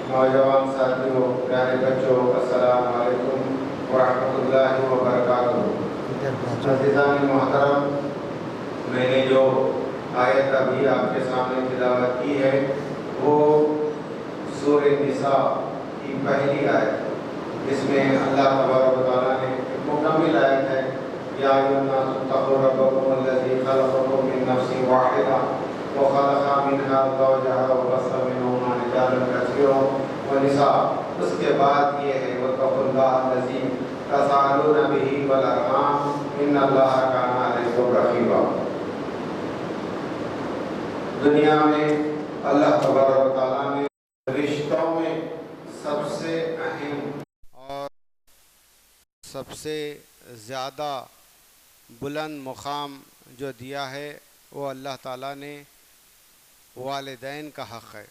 نوجوان ساتھیوں، پیارے بچوں، السلام علیکم ورحمۃ اللہ وبرکاتہ۔ عزیزان محترم، میں نے جو آیت ابھی آپ کے سامنے تلاوت کی ہے وہ سورہ نساء کی پہلی آیت، جس میں اللہ تبارک و تعالیٰ نے ایک مکمل آیت ہے، یا ایھا الناس اتقوا ربکم الذی خلقکم من نفس واحدہ وخلق منها زوجها وبث منهما رجالا كثيرا ونساء۔ اس کے بعد یہ ہے واتقوا اللہ الذی تساءلون به والارحام ان اللہ کان علیکم رقیبا۔ دنیا میں اللہ تبارک و تعالیٰ نے رشتوں میں سب سے اہم اور سب سے زیادہ بلند مقام جو دیا ہے وہ اللہ تعالیٰ نے والدین کا حق ہے،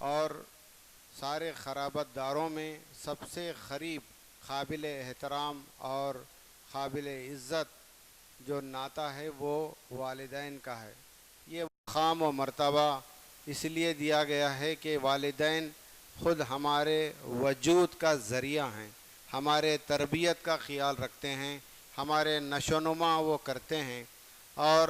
اور سارے خرابت داروں میں سب سے قریب قابل احترام اور قابل عزت جو ناتا ہے وہ والدین کا ہے۔ یہ مقام و مرتبہ اس لیے دیا گیا ہے کہ والدین خود ہمارے وجود کا ذریعہ ہیں، ہمارے تربیت کا خیال رکھتے ہیں، ہمارے نشو و نما وہ کرتے ہیں، اور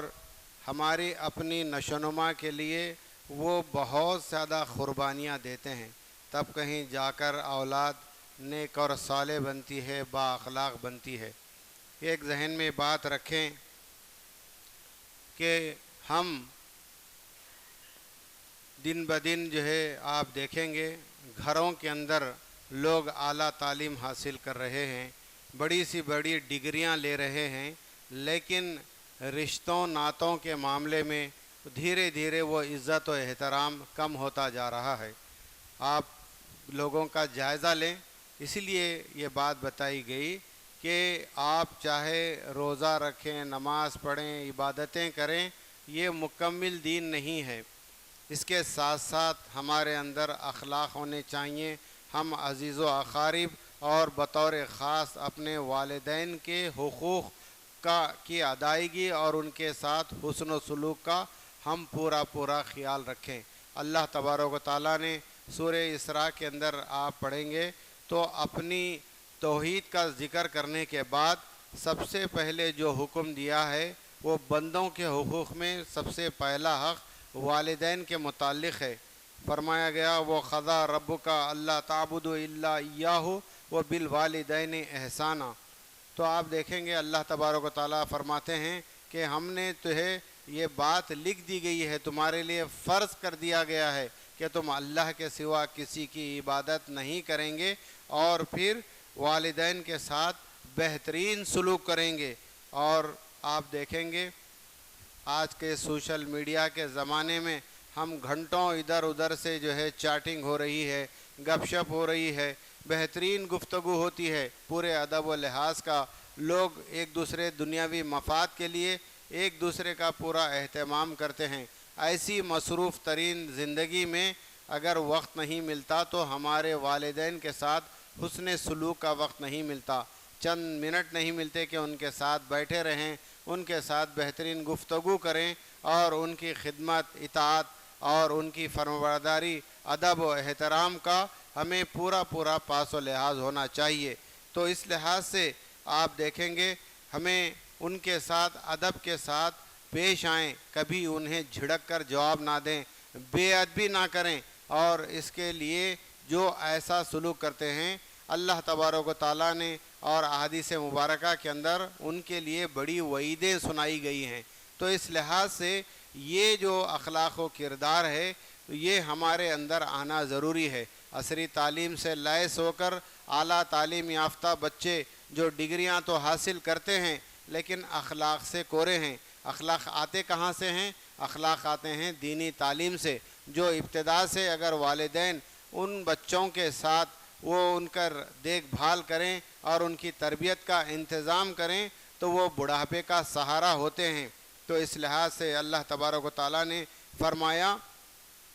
ہماری اپنی نشو و نما کے لیے وہ بہت زیادہ قربانیاں دیتے ہیں، تب کہیں جا کر اولاد نیک اور صالح بنتی ہے، با اخلاق بنتی ہے۔ ایک ذہن میں بات رکھیں کہ ہم دن بدن جو ہے آپ دیکھیں گے گھروں کے اندر لوگ اعلیٰ تعلیم حاصل کر رہے ہیں، بڑی سی بڑی ڈگریاں لے رہے ہیں، لیکن رشتوں ناتوں کے معاملے میں دھیرے دھیرے وہ عزت و احترام کم ہوتا جا رہا ہے۔ آپ لوگوں کا جائزہ لیں، اسی لیے یہ بات بتائی گئی کہ آپ چاہے روزہ رکھیں، نماز پڑھیں، عبادتیں کریں، یہ مکمل دین نہیں ہے۔ اس کے ساتھ ساتھ ہمارے اندر اخلاق ہونے چاہیے۔ ہم عزیز و اقارب اور بطور خاص اپنے والدین کے حقوق کی ادائیگی اور ان کے ساتھ حسن و سلوک کا ہم پورا خیال رکھیں۔ اللہ تبارک و تعالیٰ نے سورہ اسراء کے اندر آپ پڑھیں گے تو اپنی توحید کا ذکر کرنے کے بعد سب سے پہلے جو حکم دیا ہے وہ بندوں کے حقوق میں سب سے پہلا حق والدین کے متعلق ہے۔ فرمایا گیا وَقَضَىٰ رَبُّكَ أَلَّا تَعْبُدُوا إِلَّا إِيَّاهُ وَبِالْوَالِدَيْنِ إِحْسَانًا۔ تو آپ دیکھیں گے اللہ تبارک و تعالیٰ فرماتے ہیں کہ ہم نے تمہیں یہ بات لکھ دی گئی ہے، تمہارے لیے فرض کر دیا گیا ہے کہ تم اللہ کے سوا کسی کی عبادت نہیں کریں گے، اور پھر والدین کے ساتھ بہترین سلوک کریں گے۔ اور آپ دیکھیں گے آج کے سوشل میڈیا کے زمانے میں ہم گھنٹوں ادھر ادھر سے جو ہے چیٹنگ ہو رہی ہے، گپ شپ ہو رہی ہے، بہترین گفتگو ہوتی ہے، پورے ادب و لحاظ کا، لوگ ایک دوسرے دنیاوی مفاد کے لیے ایک دوسرے کا پورا اہتمام کرتے ہیں۔ ایسی مصروف ترین زندگی میں اگر وقت نہیں ملتا تو ہمارے والدین کے ساتھ حسن سلوک کا وقت نہیں ملتا، چند منٹ نہیں ملتے کہ ان کے ساتھ بیٹھے رہیں، ان کے ساتھ بہترین گفتگو کریں اور ان کی خدمت، اطاعت اور ان کی فرمانبرداری، ادب و احترام کا ہمیں پورا پاس و لحاظ ہونا چاہیے۔ تو اس لحاظ سے آپ دیکھیں گے ہمیں ان کے ساتھ ادب کے ساتھ پیش آئیں، کبھی انہیں جھڑک کر جواب نہ دیں، بے ادبی نہ کریں، اور اس کے لیے جو ایسا سلوک کرتے ہیں اللہ تبارک و تعالیٰ نے اور احادیث مبارکہ کے اندر ان کے لیے بڑی وعیدیں سنائی گئی ہیں۔ تو اس لحاظ سے یہ جو اخلاق و کردار ہے یہ ہمارے اندر آنا ضروری ہے۔ عصری تعلیم سے لیس ہو کر اعلیٰ تعلیم یافتہ بچے جو ڈگریاں تو حاصل کرتے ہیں لیکن اخلاق سے کورے ہیں۔ اخلاق آتے کہاں سے ہیں؟ اخلاق آتے ہیں دینی تعلیم سے۔ جو ابتدا سے اگر والدین ان بچوں کے ساتھ وہ ان کا دیکھ بھال کریں اور ان کی تربیت کا انتظام کریں تو وہ بڑھاپے کا سہارا ہوتے ہیں۔ تو اس لحاظ سے اللہ تبارک و تعالیٰ نے فرمایا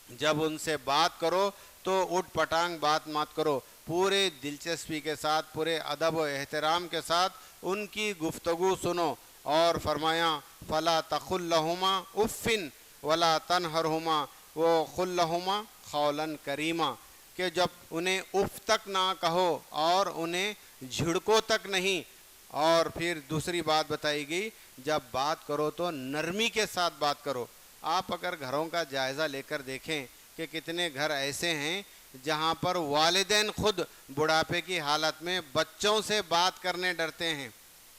جب ان سے بات کرو تو اٹھ پٹانگ بات مت کرو، پورے دلچسپی کے ساتھ، پورے ادب و احترام کے ساتھ ان کی گفتگو سنو، اور فرمایا فَلَا تَقُل لَّهُمَا اُفٍّ وَلَا تَنْهَرْهُمَا وہ قل لہما قولا کریما کہ جب انہیں اف تک نہ کہو اور انہیں جھڑکو تک نہیں. اور پھر دوسری بات بتائی گئی جب بات کرو تو نرمی کے ساتھ بات کرو. آپ اگر گھروں کا جائزہ لے کر دیکھیں کہ کتنے گھر ایسے ہیں جہاں پر والدین خود بڑھاپے کی حالت میں بچوں سے بات کرنے ڈرتے ہیں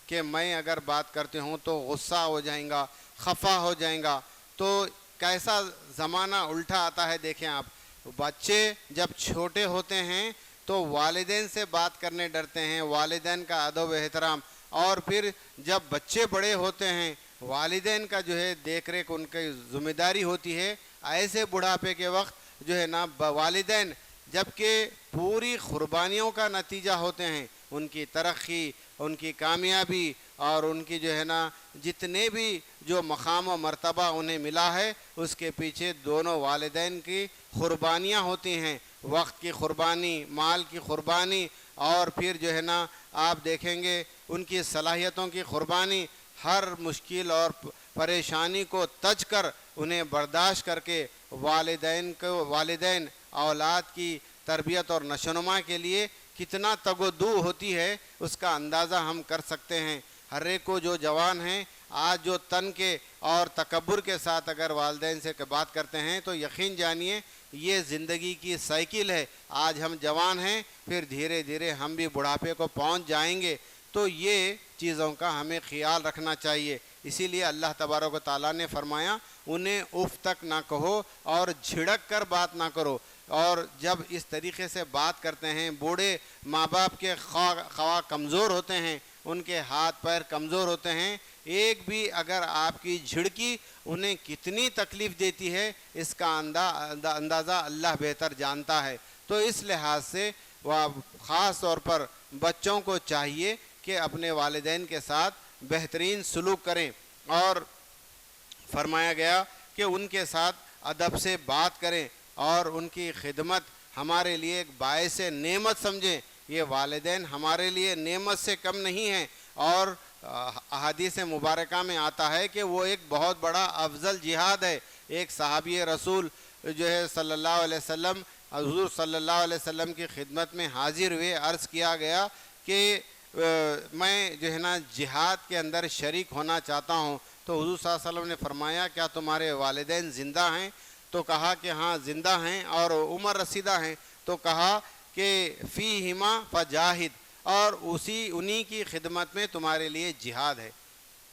کہ میں اگر بات کرتی ہوں تو غصہ ہو جائیں گا, خفا ہو جائیں گا. تو کیسا زمانہ الٹا آتا ہے دیکھیں آپ. بچے جب چھوٹے ہوتے ہیں تو والدین سے بات کرنے ڈرتے ہیں, والدین کا ادب و احترام. اور پھر جب بچے بڑے ہوتے ہیں والدین کا جو ہے دیکھ ریکھ ان کی ذمہ داری ہوتی ہے. ایسے بڑھاپے کے وقت جو ہے نا والدین جبکہ پوری قربانیوں کا نتیجہ ہوتے ہیں, ان کی ترقی, ان کی کامیابی اور ان کی جو ہے نا جتنے بھی جو مقام و مرتبہ انہیں ملا ہے اس کے پیچھے دونوں والدین کی قربانیاں ہوتی ہیں. وقت کی قربانی, مال کی قربانی, اور پھر جو ہے نا آپ دیکھیں گے ان کی صلاحیتوں کی قربانی. ہر مشکل اور پریشانی کو تج کر انہیں برداشت کر کے والدین اولاد کی تربیت اور نشوونما کے لیے کتنا تگ و دو ہوتی ہے اس کا اندازہ ہم کر سکتے ہیں. ہر ایک کو جو جوان ہیں آج جو تن کے اور تکبر کے ساتھ اگر والدین سے بات کرتے ہیں تو یقین جانیے یہ زندگی کی سائیکل ہے. آج ہم جوان ہیں پھر دھیرے دھیرے ہم بھی بڑھاپے کو پہنچ جائیں گے. تو یہ چیزوں کا ہمیں خیال رکھنا چاہیے. اسی لیے اللہ تبارک و تعالیٰ نے فرمایا انہیں اف تک نہ کہو اور جھڑک کر بات نہ کرو. اور جب اس طریقے سے بات کرتے ہیں بوڑھے ماں باپ کے خواہ کمزور ہوتے ہیں, ان کے ہاتھ پیر کمزور ہوتے ہیں, ایک بھی اگر آپ کی جھڑکی انہیں کتنی تکلیف دیتی ہے اس کا اندازہ اللہ بہتر جانتا ہے. تو اس لحاظ سے وہ خاص طور پر بچوں کو چاہیے کہ اپنے والدین کے ساتھ بہترین سلوک کریں. اور فرمایا گیا کہ ان کے ساتھ ادب سے بات کریں اور ان کی خدمت ہمارے لیے ایک باعث نعمت سمجھیں. یہ والدین ہمارے لیے نعمت سے کم نہیں ہیں. اور احادیث مبارکہ میں آتا ہے کہ وہ ایک بہت بڑا افضل جہاد ہے. ایک صحابی رسول جو ہے صلی اللہ علیہ وسلم حضور صلی اللہ علیہ وسلم کی خدمت میں حاضر ہوئے. عرض کیا گیا کہ میں جو ہے نا جہاد کے اندر شریک ہونا چاہتا ہوں. تو حضور صلی اللہ علیہ وسلم نے فرمایا کیا تمہارے والدین زندہ ہیں؟ تو کہا کہ ہاں زندہ ہیں اور عمر رسیدہ ہیں. تو کہا کہ فیہما فجاہد, اور انہی کی خدمت میں تمہارے لیے جہاد ہے.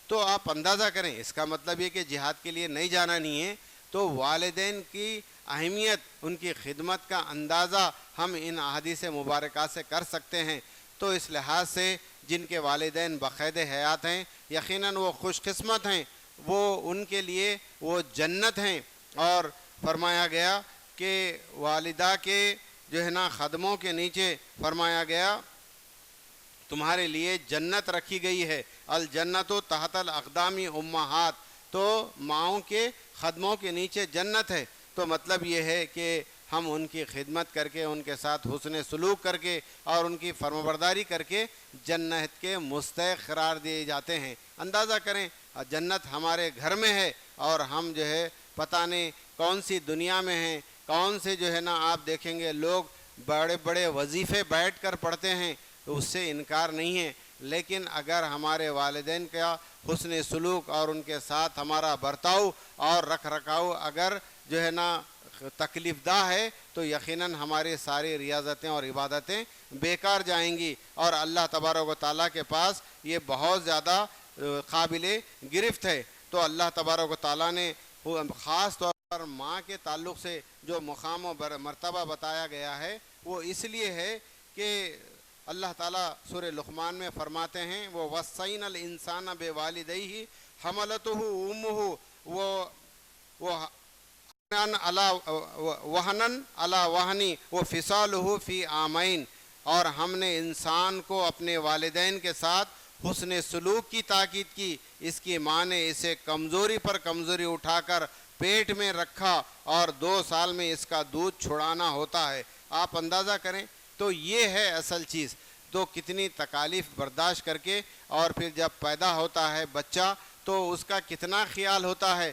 تو آپ اندازہ کریں اس کا مطلب یہ کہ جہاد کے لیے نہیں جانا نہیں ہے. تو والدین کی اہمیت, ان کی خدمت کا اندازہ ہم ان احادیث مبارکہ سے کر سکتے ہیں. تو اس لحاظ سے جن کے والدین بقید حیات ہیں یقیناً وہ خوش قسمت ہیں, وہ ان کے لیے وہ جنت ہیں. اور فرمایا گیا کہ والدہ کے جو ہے نا قدموں کے نیچے فرمایا گیا تمہارے لیے جنت رکھی گئی ہے. الجنت تحت الاقدام امہات, تو ماؤں کے قدموں کے نیچے جنت ہے. تو مطلب یہ ہے کہ ہم ان کی خدمت کر کے, ان کے ساتھ حسن سلوک کر کے اور ان کی فرمانبرداری کر کے جنت کے مستحق قرار دیے جاتے ہیں. اندازہ کریں جنت ہمارے گھر میں ہے اور ہم جو ہے پتہ نہیں کون سی دنیا میں ہیں, کون سے جو ہے نا آپ دیکھیں گے لوگ بڑے بڑے وظیفے بیٹھ کر پڑھتے ہیں, اس سے انکار نہیں ہے. لیکن اگر ہمارے والدین کا حسن سلوک اور ان کے ساتھ ہمارا برتاؤ اور رکھ رکھاؤ اگر جو ہے نا تکلیف دہ ہے تو یقیناً ہماری ساری ریاضتیں اور عبادتیں بیکار جائیں گی. اور اللہ تبارک و تعالیٰ کے پاس یہ بہت زیادہ قابل گرفت ہے. تو اللہ تبارک و تعالیٰ نے خاص طور پر ماں کے تعلق سے جو مقام و مرتبہ بتایا گیا ہے وہ اس لیے ہے کہ اللہ تعالیٰ سورہ لقمان میں فرماتے ہیں وہ وصینا الانسان بوالدیہ حملتہ امہ وہنن علی وہنی وفصالہ فی عامین. اور ہم نے انسان کو اپنے والدین کے ساتھ حسن سلوک کی تاکید کی. اس کی ماں نے اسے کمزوری پر کمزوری اٹھا کر پیٹ میں رکھا اور 2 سال میں اس کا دودھ چھڑانا ہوتا ہے. آپ اندازہ کریں تو یہ ہے اصل چیز. تو کتنی تکالیف برداشت کر کے اور پھر جب پیدا ہوتا ہے بچہ تو اس کا کتنا خیال ہوتا ہے.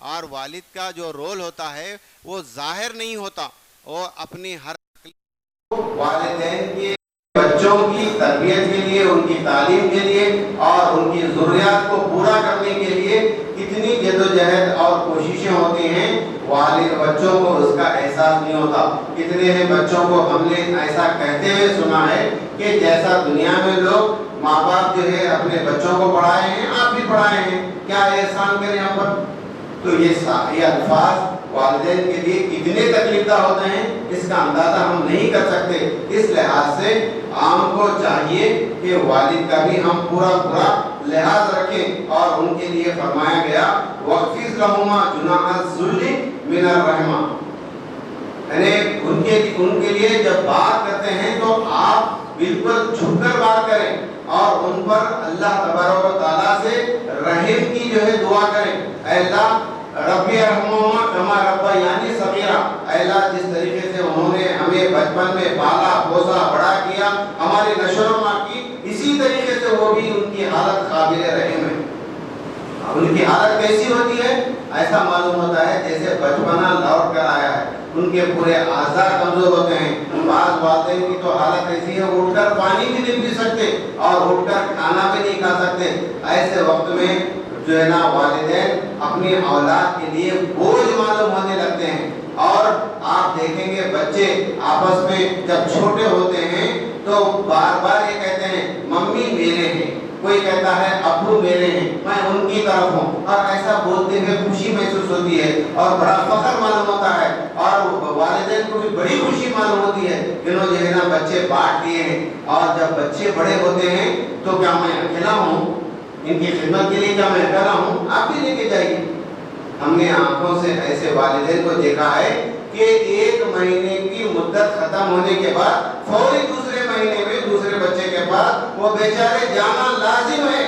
اور والد کا جو رول ہوتا ہے وہ ظاہر نہیں ہوتا، وہ اپنی ہر والدین کے بچوں کی تربیت کے لیے، ان کی تعلیم کے لیے اور ان کی ضروریات کو پورا کرنے کے لیے کتنی جدوجہد اور کوششیں ہوتی ہیں، والد بچوں کو اس کا احساس نہیں ہوتا۔ کتنے ہیں بچوں کو ہم نے ایسا کہتے ہوئے سنا ہے کہ جیسا دنیا میں لوگ ماں باپ جو ہے اپنے بچوں کو پڑھائے ہیں، آپ بھی پڑھائے ہیں، کیا احسان کریں ہم پر؟ تو یہ الفاظ والدین کے لیے کتنے تکلیف دہ ہوتے ہیں، اس کا اندازہ ہم نہیں کر سکتے۔ اس لحاظ سے عام کو چاہیے کہ والد کا بھی ہم پورا لحاظ رکھیں، اور ان کے لیے فرمایا گیا وَاخْفِضْ لَهُمَا جُنَاحَ الذُّلِّ مِنَ الرَّحْمَةِ، یعنی ان کے لیے جب بات کرتے ہیں تو آپ بالکل جھک کر بات کریں اور ان پر اللہ تبارک و تعالیٰ سے رحم کی جو ہے دعا کریں۔ اے اللہ ربی ارحمہما کما ربیانی صغیرا، اے اللہ جس طریقے سے انہوں نے ہمیں بچپن میں پالا پوسا بڑا کیا، ہماری نشو و نما کی، اسی طریقے سے وہ بھی ان کی حالت قابل رحم ہے۔ ان کی حالت کیسی ہوتی ہے؟ ایسا معلوم ہوتا ہے جیسے بچپنا لوٹ کر آیا ہے، ان کے پورے اعضاء کمزور ہوتے ہیں۔ بعض والدین کی تو حالت ایسی ہے اٹھ کر پانی بھی نہیں پی سکتے اور اٹھ کر کھانا بھی نہیں کھا سکتے۔ ایسے وقت میں جو ہے نا والدین اپنی اولاد کے لیے بوجھ معلوم ہونے لگتے ہیں، اور آپ دیکھیں گے بچے آپس میں جب چھوٹے ہوتے ہیں تو بار بار یہ کہتے ہیں ممی میرے ہیں، کوئی کہتا ہے ابو میرے ہیں، میں ان کی طرف ہوں، اور ایسا بولتے ہوئے خوشی محسوس ہوتی ہے اور بڑا فخر معلوم ہوتا ہے، اور والدین کو بھی بڑی خوشی معلوم ہوتی ہے کہ انہوں جو ہے نا بچے بانٹ دیے ہیں۔ اور جب بچے بڑے ہوتے ہیں تو کیا میں اکیلا ہوں؟ ان کی خدمت کے لیے کیا میں کر رہا ہوں؟ آپ بھی لے کے جائیے۔ ہم نے آنکھوں سے ایسے والدین کو دیکھا ہے کہ 1 مہینے کی مدت ختم ہونے کے بعد فوری دوسرے مہینے میں دوسرے بچے کے پاس وہ بیچارے جانا لازم ہے،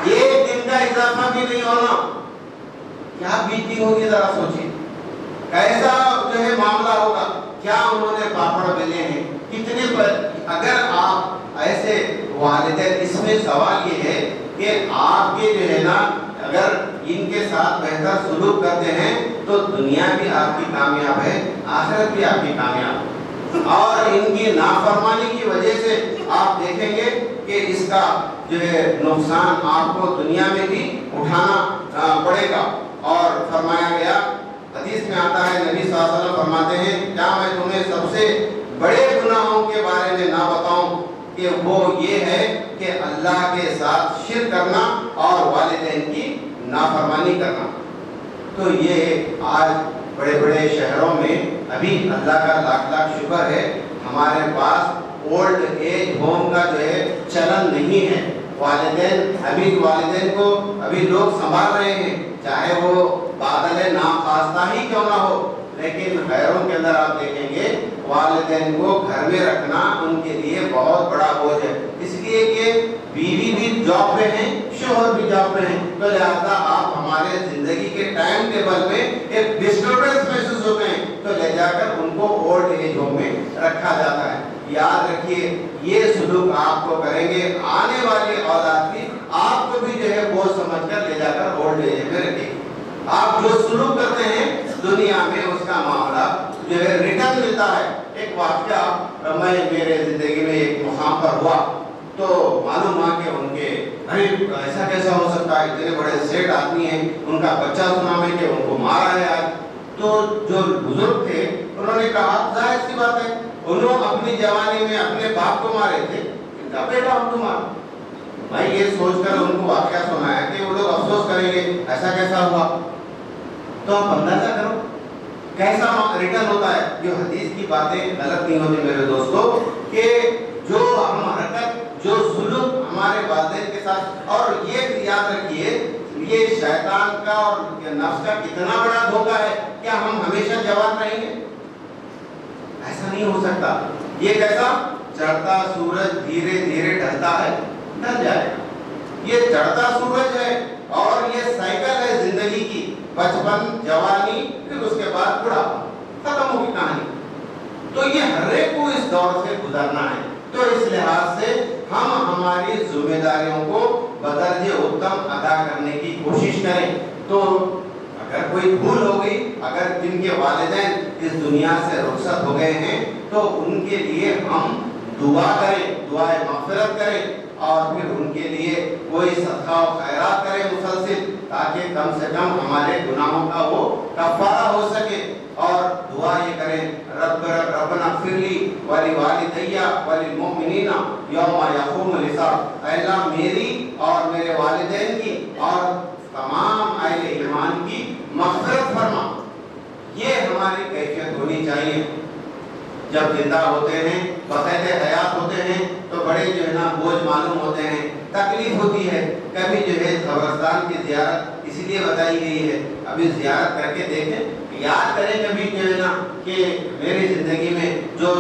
1 دن کا اضافہ بھی نہیں ہونا۔ کیا بیتی ہوگی ذرا سوچیے، کیسا جو ہے معاملہ ہوگا، کیا انہوں نے پاپڑ بیلے ہیں، کتنے پر۔ اگر آپ ایسے والدین، اس میں سوال یہ ہے کہ آپ کے جو ہے نا اگر ان کے ساتھ بہتر سلوک کرتے ہیں تو دنیا بھی آپ کی کامیاب ہے، آخرت بھی آپ کی کامیاب ہے، اور ان کی نافرمانی کی وجہ سے آپ دیکھیں گے کہ اس کا جو ہے نقصان آپ کو دنیا میں بھی اٹھانا پڑے گا۔ اور فرمایا گیا، حدیث میں آتا ہے، نبی صلی اللہ علیہ وسلم فرماتے ہیں کیا میں تمہیں سب سے بڑے گناہوں کے بارے میں نہ بتاؤں کہ وہ یہ ہے کہ اللہ کے ساتھ شرک کرنا اور والدین کی نافرمانی کرنا۔ تو یہ آج بڑے بڑے شہروں میں ابھی اللہ کا لاکھ لاکھ شکر ہے ہمارے پاس اولڈ ایج ہوم کا جو ہے چلن نہیں ہے۔ والدین کو ابھی لوگ سنبھال رہے ہیں، چاہے وہ بادل ناخواستہ ہی کیوں نہ ہو، لیکن غیروں کے اندر آپ دیکھیں گے والدین کو گھر میں رکھنا ان کے لیے بہت بڑا بوجھ ہے، اس لیے کہ بیوی بھی جاب پہ ہیں، شوہر بھی جاب پہ ہیں، تو لہٰذا آپ ہمارے زندگی کے ٹائم ٹیبل میں ایک ڈسٹربنس محسوس ہوتے ہیں، تو لے جا کر ان کو اولڈ ایج ہوم میں رکھا جاتا ہے۔ یاد رکھیے یہ سلوک آپ کو کریں گے، آنے والی اولاد بھی آپ کو بھی جو ہے بوجھ سمجھ کر لے جا کر اولڈ ایج میں رکھے گی۔ آپ جو سلوک کرتے ہیں دنیا میں اس کا معاملہ جو ہے ریٹرن ملتا ہے۔ ایک واقعہ میرے زندگی میں ایک مقام پر ہوا تو معلوم ہوا کہ ان کے ایسا کیسا ہو سکتا ہے، اتنے بڑے سیٹ آدمی ہیں، ان کا بچہ سنا میں کہ ان کو مارا ہے آج۔ تو جو بزرگ تھے انہوں نے کہا ظاہر سی بات ہے، انہوں اپنی جوانی میں اپنے باپ کو مارے تھے، ان کا بیٹا ان کو مارا۔ میں یہ سوچ کر ان کو واقعہ سنایا کہ وہ لوگ افسوس کریں گے ایسا کیسا ہوا۔ تو آپ اندازہ کرو کیسا ریٹرن ہوتا ہے۔ جو حدیث کی باتیں غلط نہیں ہوتی میرے دوستو، کہ جو ہم حرکت، جو سلوک ہمارے والدین کے ساتھ، اور یہ یاد رکھیے یہ شیطان کا اور نفس کا کتنا بڑا دھوکہ ہے، کیا ہم ہمیشہ جوان رہیں گے؟ ایسا نہیں ہو سکتا۔ یہ کیسا چڑھتا سورج دھیرے دھیرے ڈھلتا ہے، ڈھل جائے گا۔ یہ چڑھتا سورج ہے اور یہ سائیکل ہے زندگی کی، بچپن، جوانی، پھر اس کے بعد بڑھاپا، ختم ہوگی کہانی۔ تو یہ ہر ایک کو اس دور سے گزرنا ہے۔ تو اس لحاظ سے ہم ہماری ذمہ داریوں کو بدرجہ اتم ادا کرنے کی کوشش کریں۔ تو اگر کوئی بھول ہو گئی، اگر جن کے والدین اس دنیا سے رخصت ہو گئے ہیں تو ان کے لیے ہم دعا کریں، دعائے مغفرت کریں، اور پھر ان کے لیے کوئی صدقہ و خیرات کریں مسلسل، تاکہ کم سے کم ہمارے گناہوں کا وہ کفارہ ہو سکے۔ اور دعا یہ کریں، ربنا اغفر لی ولوالدی وللمؤمنین یوم یقوم الحساب، اے اللہ میری اور میرے والدین کی اور تمام اہل ایمان کی مغفرت فرما۔ یہ ہماری کیفیت ہونی چاہیے۔ جب زندہ ہوتے ہیں، بقید حیات ہوتے ہیں تو بڑے جو ہے نا بوجھ معلوم ہوتے ہیں، تکلیف ہوتی ہے۔ کبھی جو ہے قبرستان کی زیارت اس لیے بتائی گئی ہے، ابھی زیارت کر کے دیکھیں، یاد کریں کبھی جو ہے نا کہ میری زندگی میں جو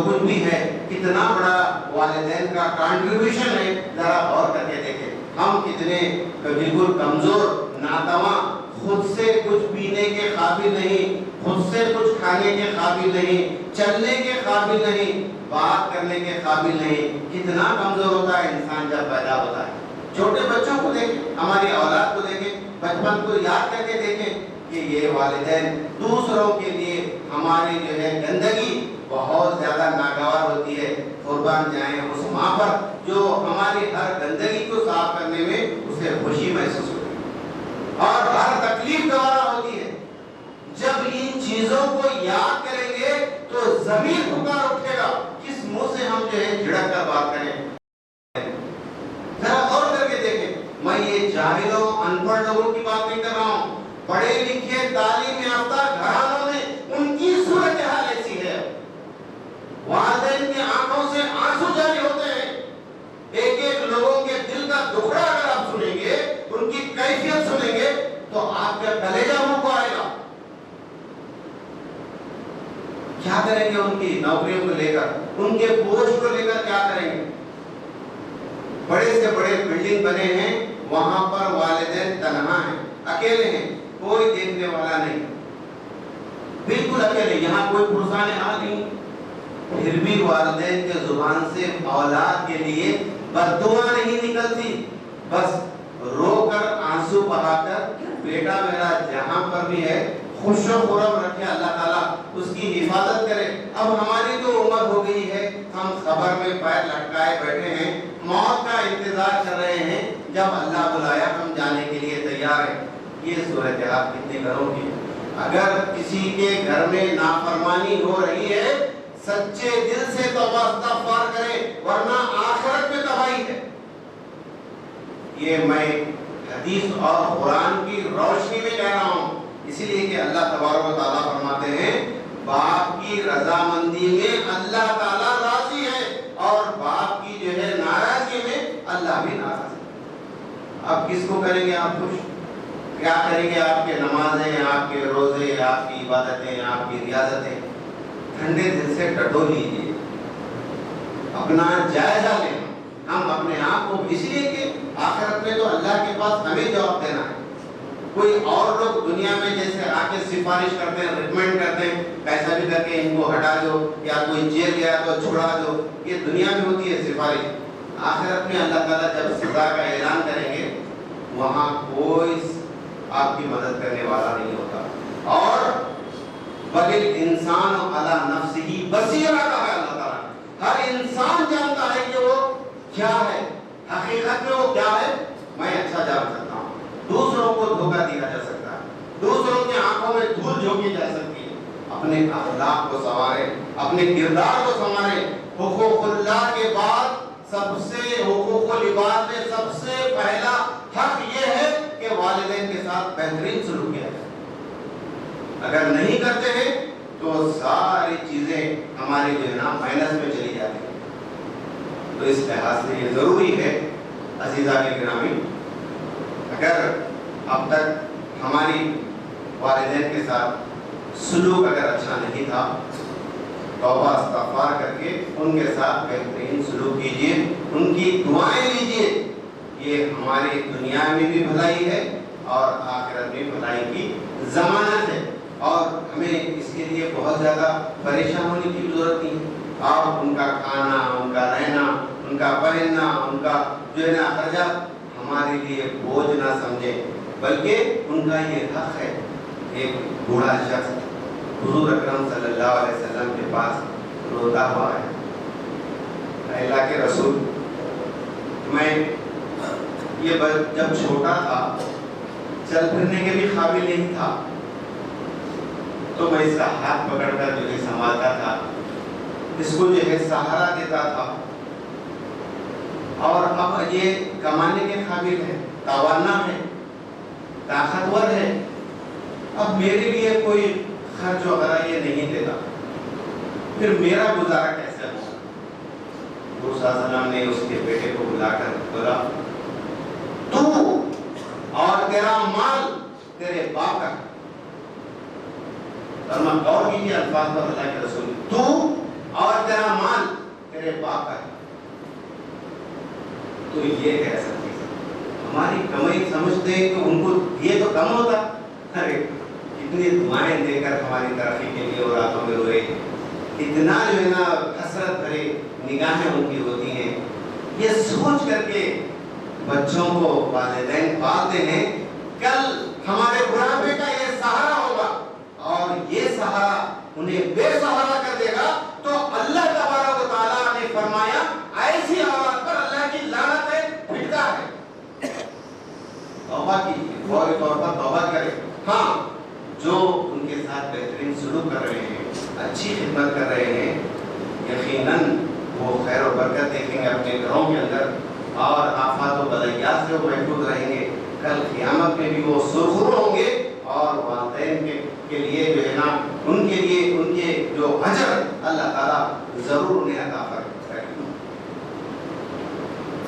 کچھ بھی ہے کتنا بڑا والدین کا کنٹریبیوشن ہے، ذرا غور کر کے دیکھیں۔ ہم کتنے بالکل کمزور، ناتواں، خود سے کچھ پینے کے قابل نہیں، خود سے کچھ کھانے کے قابل نہیں، چلنے کے قابل نہیں، بات کرنے کے قابل نہیں۔ کتنا کمزور ہوتا ہے انسان جب پیدا ہوتا ہے۔ چھوٹے بچوں کو دیکھیں، ہماری اولاد کو دیکھیں، بچپن کو یاد کر کے دیکھیں کہ یہ والدین دوسروں کے لیے ہماری جو ہے گندگی بہت زیادہ ناگوار ہوتی ہے۔ قربان جائیں اس ماں پر جو ہماری ہر گندگی کو صاف کرنے میں اسے خوشی محسوس ہوتی ہے اور ہر تکلیف گوارا ہوتی ہے۔ جب ان چیزوں کو یاد کریں گے تو زمین پکار اٹھے گا، کس منہ سے ہم جو ہے جھڑک کر بات کریں۔ ذرا غور کر کے دیکھیں، میں یہ جاہلوں، ان پڑھ لوگوں کی بات نہیں کر رہا ہوں، پڑھے لکھے تعلیم یافتہ گھرانوں میں ان کی صورتحال ایسی ہے، والدین کی آنکھوں سے آنسو جاری ہوتے ہیں۔ ایک ایک لوگوں کے دل کا دکھڑا اگر آپ سنیں گے، ان کی کیفیت سنیں گے تو آپ کا کلیجہ منہ کو آئے گا۔ کیا کریں گے ان کی نوکریوں کو لے کر، ان کے بوجھ کو لے کر کیا کریں گے؟ بڑے سے بڑے بلڈنگ بنے ہیں، وہاں پر والدین تنہا ہیں، اکیلے ہیں، کوئی دیکھنے والا نہیں، بالکل اکیلے، یہاں کوئی پرسان حال نہیں۔ پھر بھی والدین کے زبان سے اولاد کے لیے بد دعا نہیں نکلتی، بس رو کر آنسو بہا کر بیٹا میرا جہاں پر بھی ہے خوش و خرم رکھے، اللہ تعالیٰ اس کی حفاظت کرے۔ اب ہماری تو عمر ہو گئی ہے، ہم خبر میں پیر لٹکائے بیٹھے ہیں، موت کا انتظار کر رہے ہیں، جب اللہ بلایا ہم جانے کے لیے تیار ہیں۔ یہ صورتحال کتنے گھروں کی ہے۔ اگر کسی کے گھر میں نافرمانی ہو رہی ہے، سچے دل سے توبہ استغفار کرے، ورنہ آخرت میں تباہی ہے۔ یہ میں حدیث اور قرآن کی روشنی میں کہہ رہا ہوں، اسی لیے کہ اللہ تبارک و تعالیٰ فرماتے ہیں باپ کی رضامندی میں اللہ تعالیٰ راضی ہے اور باپ کی جو ہے ناراضگی میں اللہ بھی ناراض ہے۔ اب کس کو کریں گے آپ خوش؟ کیا کریں گے آپ کے نمازیں، آپ کے روزے، آپ کی عبادتیں، آپ کی ریاضتیں؟ ٹھنڈے دل سے ٹٹول لیجیے، اپنا جائزہ لیں۔ ہم اپنے آپ کو، اس لیے کہ آخرت میں تو اللہ کے پاس ہمیں جواب دینا ہے۔ کوئی اور لوگ دنیا میں جیسے آ کے سفارش کرتے ہیں، ریکمینڈ کرتے ہیں، پیسہ بھی کر کے ان کو ہٹا دو، یا کوئی جیل گیا تو چھڑا دو، یہ دنیا میں ہوتی ہے سفارش۔ آخرت میں اللہ تعالیٰ جب سزا کا اعلان کریں گے، وہاں کوئی آپ کی مدد کرنے والا نہیں ہوتا۔ اور بلِ انسان علی نفسہ بصیرہ کہا ہے اللہ تعالیٰ، ہر انسان جانتا ہے کہ وہ کیا ہے، حقیقت میں وہ کیا ہے، میں اچھا جان سکتا ہوں۔ دوسروں کو دھوکہ دیا جا سکتا ہے، دوسروں کی آنکھوں میں دھول جھونکی جا سکتی ہے۔ اپنے اخلاق کو سنواریں، اپنے کردار کو سنواریں۔ حقوق اللہ کے بعد سب سے، حقوق العباد میں سب سے پہلا حق یہ ہے کہ والدین کے ساتھ بہترین سلوک کیا جائے۔ اگر نہیں کرتے ہیں تو ساری چیزیں ہماری جو ہے نا مائنس میں چلی جاتی ہیں۔ تو اس لحاظ سے یہ ضروری ہے عزیزان گرامی، اگر اب تک ہماری والدین کے ساتھ سلوک اگر اچھا نہیں تھا، توبہ استغفار کر کے ان کے ساتھ بہترین سلوک کیجیے، ان کی دعائیں لیجیے۔ یہ ہماری دنیا میں بھی بھلائی ہے اور آخرت میں بھلائی کی ضمانت ہے، اور ہمیں اس کے لیے بہت زیادہ پریشان ہونے کی ضرورت نہیں ہے۔ آپ ان کا کھانا، ان کا رہنا، ان کا پہننا، ان کا جو ہے نا خرچہ ہمارے لیے بوجھ نہ سمجھیں، بلکہ ان کا یہ حق ہے. ایک بوڑھا شخص حضور اکرم صلی اللہ علیہ وسلم کے پاس روتا ہوا ہے. اللہ کے رسول، میں یہ جب چھوٹا تھا، چل پھرنے کے بھی قابل نہیں تھا، تو میں اس کا ہاتھ پکڑ کر جو ہے سنبھالتا تھا، اس کو جو ہے سہارا دیتا تھا. اور اب یہ کمانے کے قابل ہے، توانا ہے، طاقتور ہے، اب میرے لیے کوئی خرچ وغیرہ یہ نہیں دیتا، پھر میرا گزارا کیسے ہوگا؟ حضور صلی اللہ علیہ وسلم نے اس کے بیٹے کو بلا کر بولا، تو اور تیرا مال تیرے باپ کا. غور کیجیے الفاظ پر اللہ کے رسول، تو اور تیرا مال تیرے باپ کا. تو یہ ہے ایسا چیز، ہماری کمائی سمجھتے ہیں کہ ان کو یہ تو کم ہوتا. ارے کتنی دعائیں دے کر ہماری ترقی کے لیے اور راتوں میں روئے، اتنا جو ہے نا حسرت بھرے نگاہیں ان کی ہوتی ہیں. یہ سوچ کر کے بچوں کو والدین پالتے ہیں، کل ہمارے بڑھاپے کا یہ سہارا ہوگا اور یہ سہارا انہیں بے سہارا کر دے گا. تو اللہ تبارک و تعالیٰ نے فرمایا ایسی اولاد پر اللہ کی لعنت ہے، پھٹکا ہے. توبہ کیجیے، فوری طور پر توبہ کریں. ہاں، جو ان کے ساتھ بہترین سلوک کر رہے ہیں، اچھی خدمت کر رہے ہیں، یقیناً وہ خیر و برکت دیکھیں گے اپنے گھروں کے اندر، اور آفات و بلیات سے وہ محفوظ رہیں گے. کل قیامت میں بھی وہ سرخرو ہوں گے، اور والدین کے لیے جو ہے نا ان کے لیے ان کے جو اجر اللہ تعالیٰ ضرور انہیں عطا فرمائے گا.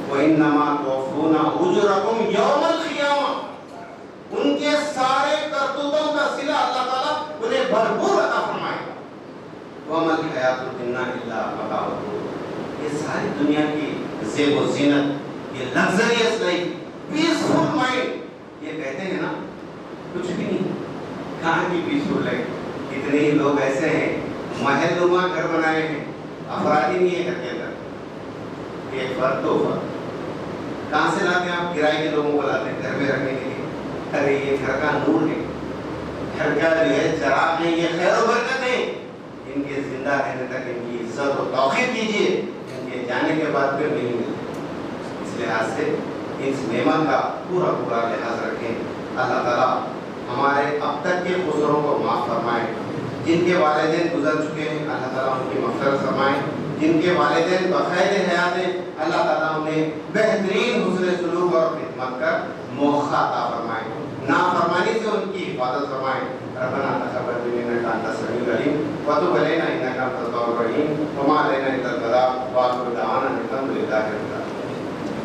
وَإِنَّمَا تُوَفُّونَ أُجُورَكُمْ يَوْمَ الْقِيَامَةِ، ان کے سارے کرتوتوں کا صلہ اللہ تعالیٰ انہیں بھرپور عطا فرمائے گا. وَمَا الْحَيَاةُ الدُّنْيَا إِلَّا مَتَاعُ الْغُرُورِ، یہ ساری دنیا کی زیب و زینت، یہ لگزریس لائف، پیسفل مائنڈ، یہ کہتے ہیں نا کچھ بھی نہیں. کہاں کی پیسفل لائف؟ کتنے ہی لوگ ایسے ہیں محل نما گھر بنائے ہیں، افراد ہی نہیں ہے گھر کے اندر. ایک فرد دو فرد کہاں سے لاتے ہیں آپ؟ کرائے کے لوگوں کو لاتے ہیں گھر میں رکھنے کے لیے. ارے یہ گھر کا نور ہے، گھر کا جو ہے چراغ ہے، یہ خیر و برکت ہے. ان کے زندہ رہنے تک ان کی عزت و توقیر کیجیے، ان کے جانے کے بعد پھر نہیں ملتے. اس لحاظ سے اس نعمت کا پورا پورا لحاظ رکھیں. اللہ تعالیٰ ہمارے اب تک کے قصوروں کو معاف فرمائے. جن کے والدین گزر چکے ہیں اللہ تعالیٰ ان کی مغفرت فرمائے. جن کے والدین بقید حیات ہیں اللہ تعالیٰ انہیں بہترین حسن سلوک اور خدمت کا موقع عطا فرمائے. نافرمانی سے ان کی حفاظت فرمائے. ربنا تقبل منا انك انت السميع العليم وتب علينا انك انت التواب الرحيم وما علينا الا البلاغ واخر دعوانا الحمد لله رب العالمين.